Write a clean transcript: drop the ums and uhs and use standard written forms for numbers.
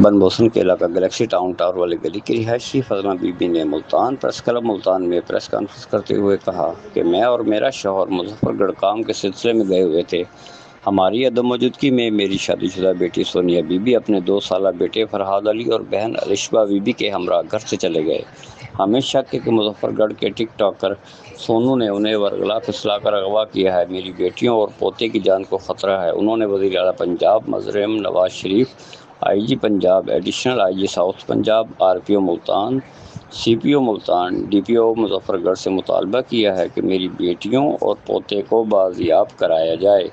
بن بوسن کے علاقہ Galaxy town tower والی گلی کی رہائشی فاطمہ بی بی نے ملتان پریس کلب ملتان میں پریس کانفرنس کرتے ہوئے کہا کہ میں اور میرا شوہر مظفر گڑھ کام کے سلسلے میں گئے ہوئے تھے۔ ہماری عدم موجودگی میں میری شادی شدہ بیٹی سونیا بی بی اپنے 2 سالہ بیٹے فرحاد علی اور بہن الشبہ بی بی کے ہمراہ گھر سے چلے گئے۔ ہمیں شک ہے کہ مظفر گڑھ کے ٹک ٹاکر سونو نے انہیں ورگلا پھسلا کر اغوا کیا ہے۔ میری بیٹیوں اور پوتے کی جان کو خطرہ ہے۔ انہوں نے وزیر اعلیٰ Punjab Maryam Nawaz Sharif, I G Punjab, additional I G south Punjab, R P O Multan, C P O Multan, D P O Muzaffargarh سے مطالبہ کیا ہے کہ میری بیٹیوں اور پوتے کو بازیاب کرایا جائے۔